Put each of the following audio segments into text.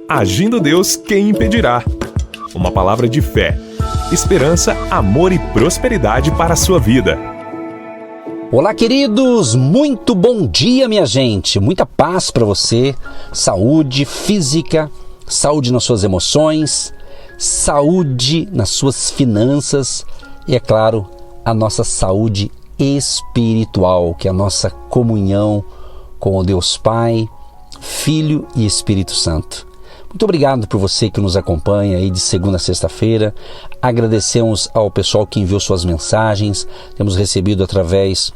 Agindo Deus, quem impedirá? Uma palavra de fé, esperança, amor e prosperidade para a sua vida. Olá, queridos! Muito bom dia, minha gente! Muita paz para você, saúde física, saúde nas suas emoções, saúde nas suas finanças e, é claro, a nossa saúde espiritual, que é a nossa comunhão com o Deus Pai, Filho e Espírito Santo. Muito obrigado por você que nos acompanha aí de segunda a sexta-feira. Agradecemos ao pessoal que enviou suas mensagens. Temos recebido através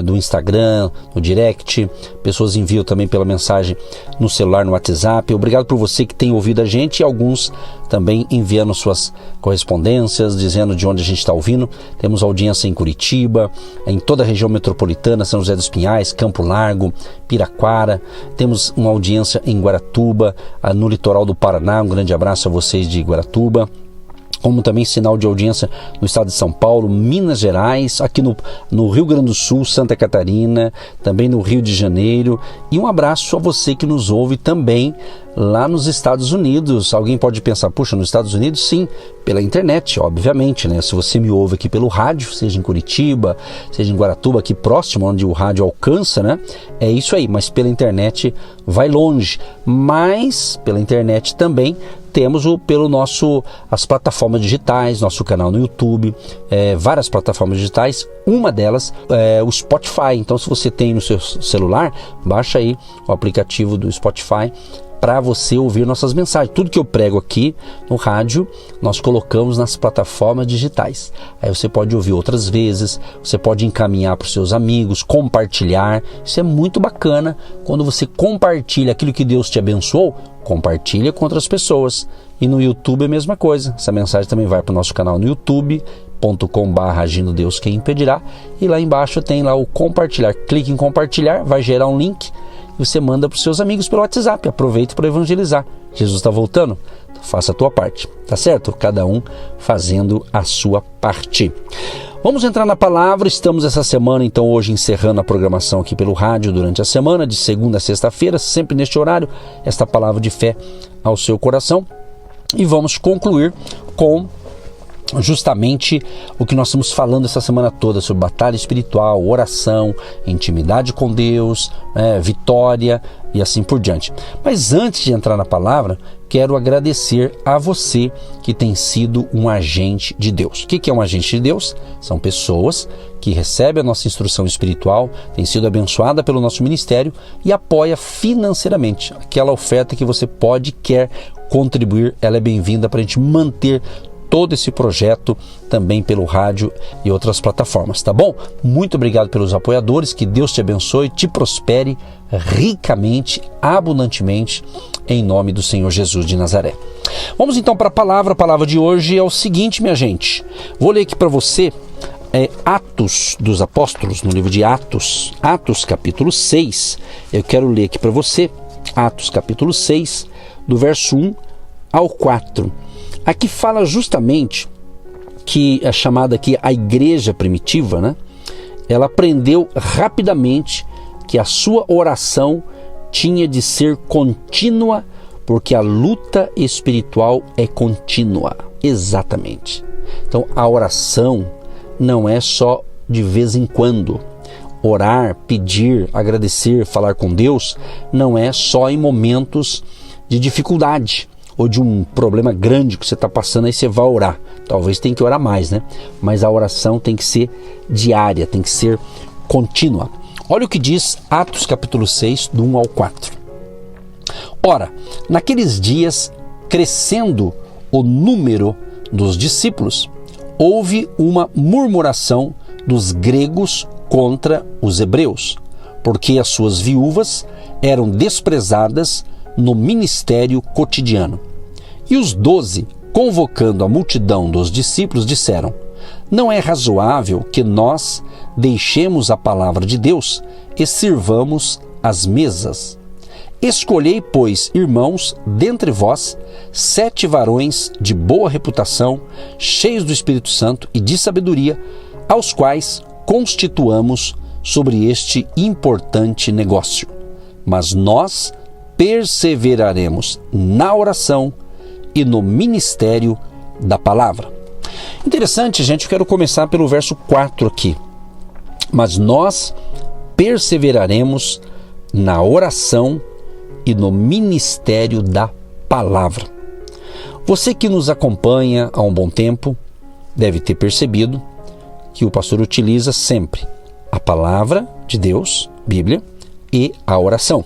do Instagram, no direct. Pessoas enviam também pela mensagem no celular, no WhatsApp. Obrigado por você que tem ouvido a gente e alguns também enviando suas correspondências, dizendo de onde a gente está ouvindo. Temos audiência em Curitiba, em toda a região metropolitana, São José dos Pinhais, Campo Largo, Piraquara. Temos uma audiência em Guaratuba, no litoral do Paraná. Um grande abraço a vocês de Guaratuba. Como também sinal de audiência no estado de São Paulo, Minas Gerais, aqui no Rio Grande do Sul, Santa Catarina, também no Rio de Janeiro. E um abraço a você que nos ouve também lá nos Estados Unidos. Alguém pode pensar, puxa, nos Estados Unidos? Sim, pela internet, obviamente, né? Se você me ouve aqui pelo rádio, seja em Curitiba, seja em Guaratuba, aqui próximo, onde o rádio alcança, né? É isso aí, mas pela internet vai longe. Mas pela internet também temos as plataformas digitais, nosso canal no YouTube, várias plataformas digitais, uma delas é o Spotify. Então, se você tem no seu celular, baixa aí o aplicativo do Spotify para você ouvir nossas mensagens. Tudo que eu prego aqui no rádio, nós colocamos nas plataformas digitais. Aí você pode ouvir outras vezes, você pode encaminhar para os seus amigos, compartilhar. Isso é muito bacana. Quando você compartilha aquilo que Deus te abençoou, compartilha com outras pessoas. E no YouTube é a mesma coisa. Essa mensagem também vai para o nosso canal no youtube.com/agindo Deus quem impedirá. E lá embaixo tem lá o compartilhar. Clique em compartilhar, vai gerar um link. Você manda para os seus amigos pelo WhatsApp. Aproveita para evangelizar. Jesus está voltando? Então faça a tua parte, tá certo? Cada um fazendo a sua parte. Vamos entrar na palavra. Estamos essa semana, então, hoje encerrando a programação aqui pelo rádio durante a semana, de segunda a sexta-feira, sempre neste horário, esta palavra de fé ao seu coração. E vamos concluir com justamente o que nós estamos falando essa semana toda sobre batalha espiritual, oração, intimidade com Deus, vitória e assim por diante. Mas antes de entrar na palavra, quero agradecer a você que tem sido um agente de Deus. O que é um agente de Deus? São pessoas que recebem a nossa instrução espiritual, têm sido abençoada pelo nosso ministério e apoia financeiramente. Aquela oferta que você quer contribuir, ela é bem-vinda para a gente manter todo esse projeto também pelo rádio e outras plataformas, tá bom? Muito obrigado pelos apoiadores, que Deus te abençoe, te prospere ricamente, abundantemente, em nome do Senhor Jesus de Nazaré. Vamos então para a palavra de hoje é o seguinte, minha gente, vou ler aqui para você Atos dos Apóstolos, no livro de Atos capítulo 6, eu quero ler aqui para você, Atos capítulo 6, do verso 1 ao 4, Aqui fala justamente que é chamada aqui a igreja primitiva, né? Ela aprendeu rapidamente que a sua oração tinha de ser contínua, porque a luta espiritual é contínua. Exatamente. Então a oração não é só de vez em quando. Orar, pedir, agradecer, falar com Deus não é só em momentos de dificuldade ou de um problema grande que você está passando, aí você vai orar. Talvez tenha que orar mais, né? Mas a oração tem que ser diária, tem que ser contínua. Olha o que diz Atos capítulo 6, do 1 ao 4. Ora, naqueles dias, crescendo o número dos discípulos, houve uma murmuração dos gregos contra os hebreus, porque as suas viúvas eram desprezadas no ministério cotidiano. E os 12, convocando a multidão dos discípulos, disseram: não é razoável que nós deixemos a palavra de Deus e sirvamos as mesas. Escolhei, pois, irmãos, dentre vós, 7 varões de boa reputação, cheios do Espírito Santo e de sabedoria, aos quais constituamos sobre este importante negócio. Mas nós perseveraremos na oração e no ministério da palavra. Interessante, gente, eu quero começar pelo verso 4 aqui. Mas nós perseveraremos na oração e no ministério da palavra. Você que nos acompanha há um bom tempo deve ter percebido que o pastor utiliza sempre a palavra de Deus, Bíblia, e a oração,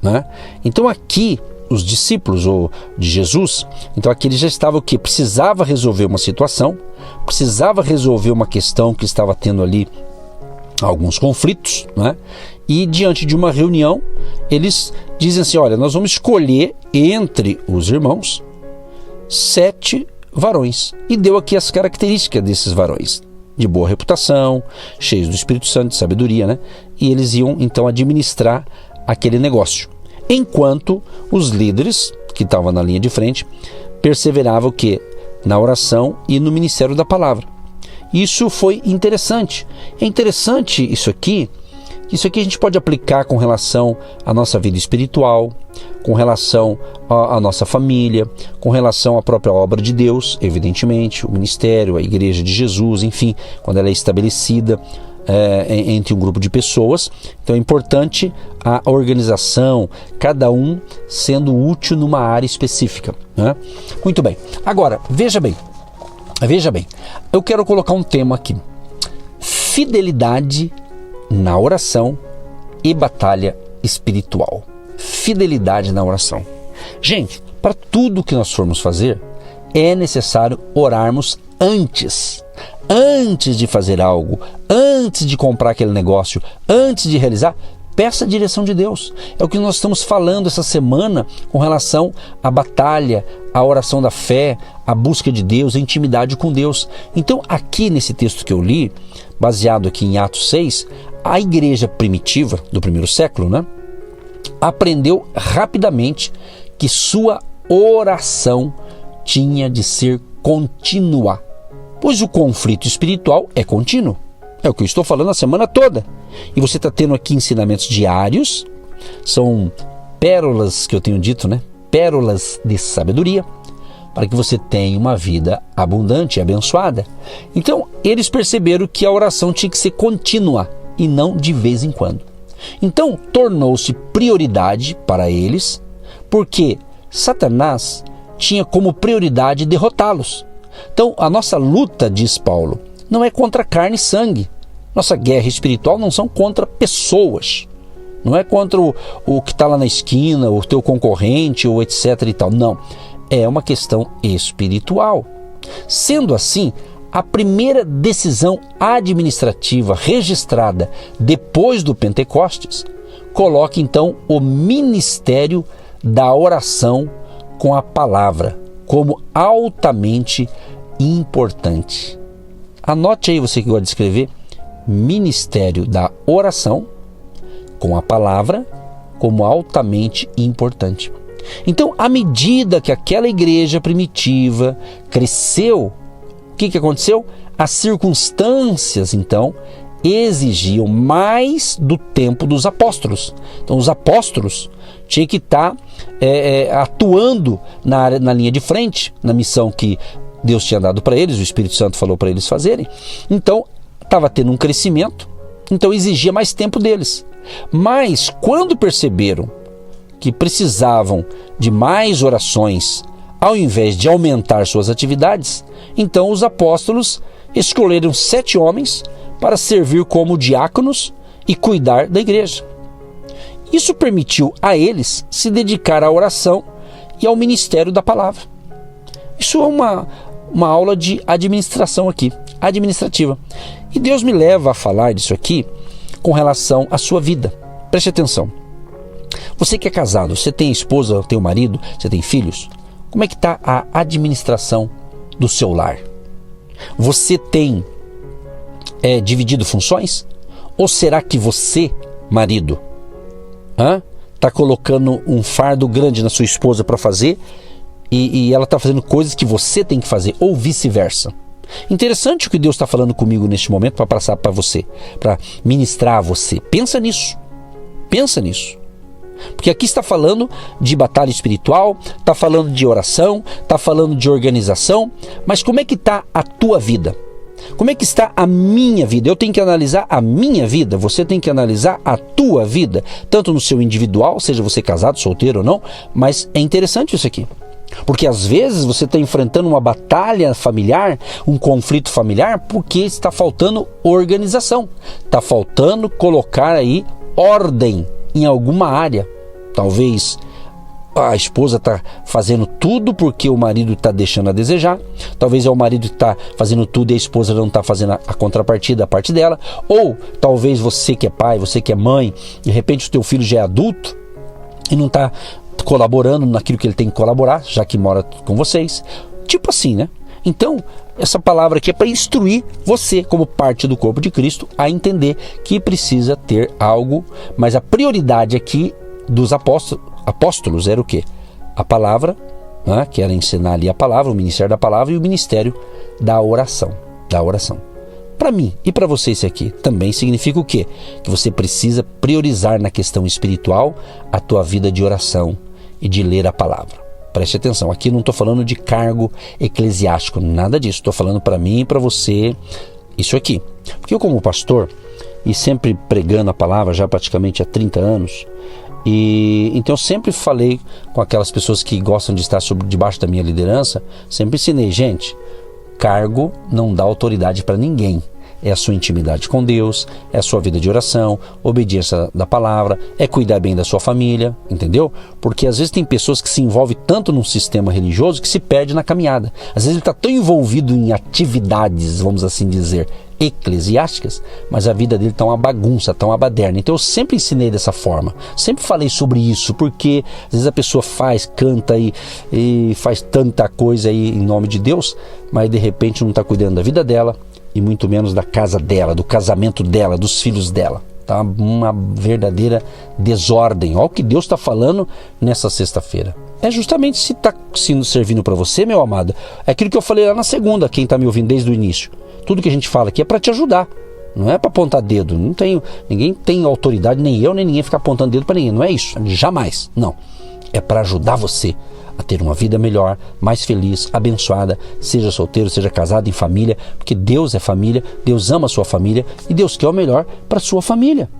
né? Então aqui os discípulos de Jesus, então aqui eles já estavam o quê? Precisava resolver uma situação, precisava resolver uma questão que estava tendo ali alguns conflitos, né? E diante de uma reunião, eles dizem assim, olha, nós vamos escolher entre os irmãos 7 varões. E deu aqui as características desses varões. De boa reputação, cheios do Espírito Santo, de sabedoria, né? E eles iam então administrar aquele negócio. Enquanto os líderes, que estavam na linha de frente, perseveravam o quê? Na oração e no ministério da palavra. Isso foi interessante. É interessante isso aqui a gente pode aplicar com relação à nossa vida espiritual, com relação à nossa família, com relação à própria obra de Deus, evidentemente, o ministério, a igreja de Jesus, enfim, quando ela é estabelecida entre um grupo de pessoas. Então é importante a organização, cada um sendo útil numa área específica, né? Muito bem. Agora, veja bem, eu quero colocar um tema aqui: fidelidade na oração e batalha espiritual. Fidelidade na oração. Gente, para tudo que nós formos fazer, é necessário orarmos antes de fazer algo, antes de comprar aquele negócio, antes de realizar. Peça a direção de Deus. É o que nós estamos falando essa semana com relação à batalha, à oração da fé, à busca de Deus, a intimidade com Deus. Então, aqui nesse texto que eu li, baseado aqui em Atos 6, a igreja primitiva do primeiro século, né, aprendeu rapidamente que sua oração tinha de ser contínua, pois o conflito espiritual é contínuo. É o que eu estou falando a semana toda. E você está tendo aqui ensinamentos diários, são pérolas que eu tenho dito, né? Pérolas de sabedoria, para que você tenha uma vida abundante e abençoada. Então, eles perceberam que a oração tinha que ser contínua e não de vez em quando. Então, tornou-se prioridade para eles, porque Satanás tinha como prioridade derrotá-los. Então, a nossa luta, diz Paulo, não é contra carne e sangue. Nossa guerra espiritual não são contra pessoas. Não é contra o que está lá na esquina, o teu concorrente, ou etc e tal. Não. É uma questão espiritual. Sendo assim, a primeira decisão administrativa registrada depois do Pentecostes coloca então o ministério da oração com a palavra como altamente importante. Anote aí, você que gosta de escrever, ministério da oração com a palavra como altamente importante. Então, à medida que aquela igreja primitiva cresceu, o que aconteceu? As circunstâncias, então, exigiam mais do tempo dos apóstolos. Então, os apóstolos tinham que estar atuando na linha de frente, na missão que Deus tinha dado para eles, o Espírito Santo falou para eles fazerem. Então, estava tendo um crescimento, então exigia mais tempo deles. Mas, quando perceberam que precisavam de mais orações, ao invés de aumentar suas atividades, então os apóstolos escolheram 7 homens para servir como diáconos e cuidar da igreja. Isso permitiu a eles se dedicar à oração e ao ministério da palavra. Isso é uma aula de administração aqui, administrativa. E Deus me leva a falar disso aqui com relação à sua vida. Preste atenção. Você que é casado, você tem esposa, tem um marido, você tem filhos, como é que está a administração do seu lar? Você tem dividido funções? Ou será que você, marido, está colocando um fardo grande na sua esposa para fazer e ela está fazendo coisas que você tem que fazer, ou vice-versa? Interessante o que Deus está falando comigo neste momento para passar para você, para ministrar a você. Pensa nisso. Porque aqui está falando de batalha espiritual, está falando de oração, está falando de organização, mas como é que está a tua vida? Como é que está a minha vida? Eu tenho que analisar a minha vida, você tem que analisar a tua vida, tanto no seu individual, seja você casado, solteiro ou não, mas é interessante isso aqui. Porque às vezes você está enfrentando uma batalha familiar, um conflito familiar, porque está faltando organização, está faltando colocar aí ordem em alguma área. Talvez a esposa está fazendo tudo porque o marido está deixando a desejar. Talvez é o marido que está fazendo tudo e a esposa não está fazendo a contrapartida, a parte dela. Ou talvez você que é pai, você que é mãe, de repente o teu filho já é adulto e não está colaborando naquilo que ele tem que colaborar, já que mora com vocês. Tipo assim, né? Então, essa palavra aqui é para instruir você, como parte do corpo de Cristo, a entender que precisa ter algo, mas a prioridade aqui dos apóstolos era o quê? A palavra, né? Que era ensinar ali a palavra, o ministério da palavra, e o ministério da oração. Para mim e para você isso aqui também significa o quê? Que você precisa priorizar na questão espiritual a tua vida de oração e de ler a palavra. Preste atenção, aqui não estou falando de cargo eclesiástico, nada disso. Estou falando para mim e para você isso aqui. Porque eu, como pastor, e sempre pregando a palavra já praticamente há 30 anos, então eu sempre falei com aquelas pessoas que gostam de estar debaixo da minha liderança, sempre ensinei, gente, cargo não dá autoridade para ninguém. É a sua intimidade com Deus, é a sua vida de oração, obediência da palavra, é cuidar bem da sua família, entendeu? Porque às vezes tem pessoas que se envolvem tanto num sistema religioso que se perde na caminhada. Às vezes ele está tão envolvido em atividades, vamos assim dizer, eclesiásticas, mas a vida dele está uma bagunça, está uma baderna. Então eu sempre ensinei dessa forma, sempre falei sobre isso, porque às vezes a pessoa canta e faz tanta coisa aí em nome de Deus, mas de repente não está cuidando da vida dela, e muito menos da casa dela, do casamento dela, dos filhos dela. Tá uma verdadeira desordem. Olha o que Deus está falando nessa sexta-feira. É justamente se está servindo para você, meu amado. É aquilo que eu falei lá na segunda, quem está me ouvindo desde o início. Tudo que a gente fala aqui é para te ajudar. Não é para apontar dedo. Ninguém tem autoridade, nem eu, nem ninguém ficar apontando dedo para ninguém. Não é isso. Jamais. Não. É para ajudar você a ter uma vida melhor, mais feliz, abençoada, seja solteiro, seja casado, em família, porque Deus é família, Deus ama a sua família e Deus quer o melhor para a sua família.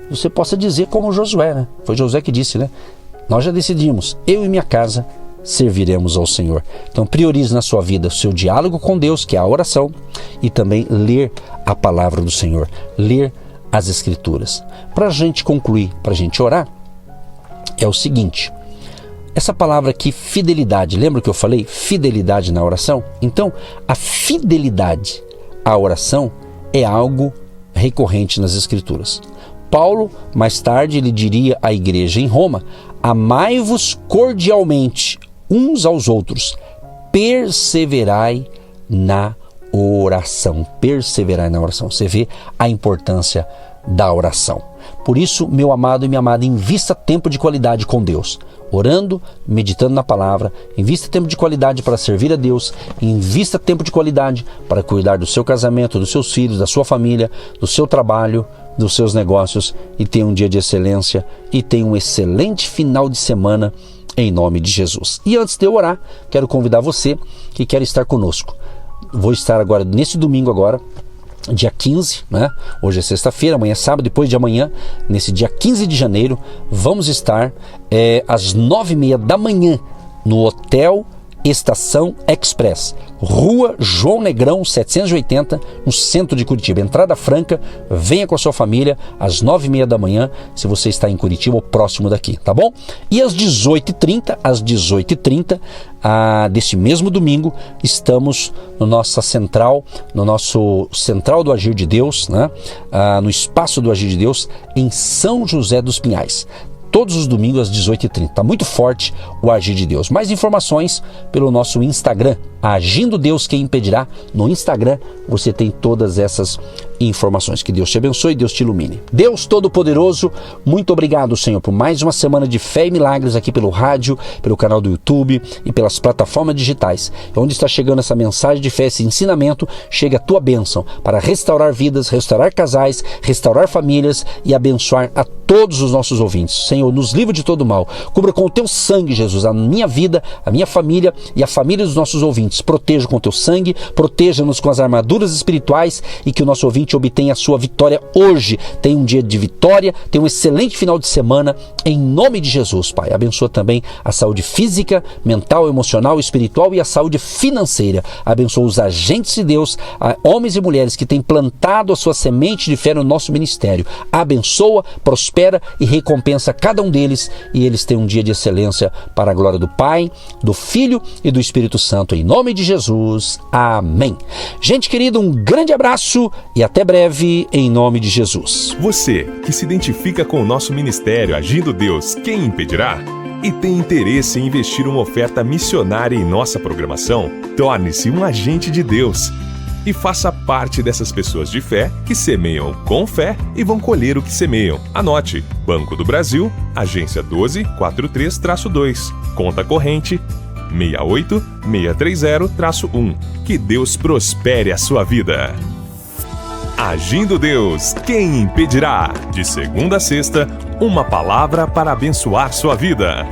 Você possa dizer como Josué, né? Foi Josué que disse, né? Nós já decidimos, eu e minha casa serviremos ao Senhor. Então priorize na sua vida o seu diálogo com Deus, que é a oração, e também ler a palavra do Senhor, ler as Escrituras. Para a gente concluir, para a gente orar, é o seguinte: essa palavra aqui, fidelidade, lembra que eu falei? Fidelidade na oração? Então, a fidelidade à oração é algo recorrente nas Escrituras. Paulo, mais tarde, ele diria à igreja em Roma: amai-vos cordialmente uns aos outros, perseverai na oração. Perseverai na oração. Você vê a importância da oração. Por isso, meu amado e minha amada, invista tempo de qualidade com Deus, orando, meditando na palavra. Invista tempo de qualidade para servir a Deus. Invista tempo de qualidade para cuidar do seu casamento, dos seus filhos, da sua família, do seu trabalho, dos seus negócios, e tenha um dia de excelência e tenha um excelente final de semana em nome de Jesus. E antes de eu orar, quero convidar você que quer estar conosco. Vou estar agora, nesse domingo agora, dia 15, né? Hoje é sexta-feira, amanhã é sábado, depois de amanhã, nesse dia 15 de janeiro, vamos estar às 9h30 da manhã no Hotel Estação Express, Rua João Negrão 780, no centro de Curitiba. Entrada franca, venha com a sua família às 9h30 da manhã, se você está em Curitiba ou próximo daqui, tá bom? E às 18h30, deste mesmo domingo, estamos no nosso central do Agir de Deus, né? No espaço do Agir de Deus, em São José dos Pinhais. Todos os domingos às 18h30. Está muito forte o Agir de Deus. Mais informações pelo nosso Instagram, Agindo Deus Quem Impedirá. No Instagram você tem todas essas informações. Que Deus te abençoe e Deus te ilumine. Deus Todo-Poderoso, muito obrigado, Senhor, por mais uma semana de fé e milagres aqui pelo rádio, pelo canal do YouTube e pelas plataformas digitais. Onde está chegando essa mensagem de fé, esse ensinamento, chega a tua bênção para restaurar vidas, restaurar casais, restaurar famílias e abençoar a todos os nossos ouvintes. Senhor, Senhor, nos livra de todo mal. Cubra com o teu sangue, Jesus, a minha vida, a minha família e a família dos nossos ouvintes. Proteja com o teu sangue, proteja-nos com as armaduras espirituais e que o nosso ouvinte obtenha a sua vitória hoje. Tenha um dia de vitória, tenha um excelente final de semana, em nome de Jesus, Pai. Abençoa também a saúde física, mental, emocional, espiritual e a saúde financeira. Abençoa os agentes de Deus, homens e mulheres que têm plantado a sua semente de fé no nosso ministério. Abençoa, prospera e recompensa cada um deles, e eles têm um dia de excelência para a glória do Pai, do Filho e do Espírito Santo. Em nome de Jesus. Amém. Gente querida, um grande abraço e até breve, em nome de Jesus. Você que se identifica com o nosso ministério Agindo Deus, quem impedirá? E tem interesse em investir uma oferta missionária em nossa programação? Torne-se um agente de Deus e faça parte dessas pessoas de fé que semeiam com fé e vão colher o que semeiam. Anote: Banco do Brasil, agência 1243-2, conta corrente 68630-1. Que Deus prospere a sua vida. Agindo Deus, quem impedirá? De segunda a sexta, uma palavra para abençoar sua vida.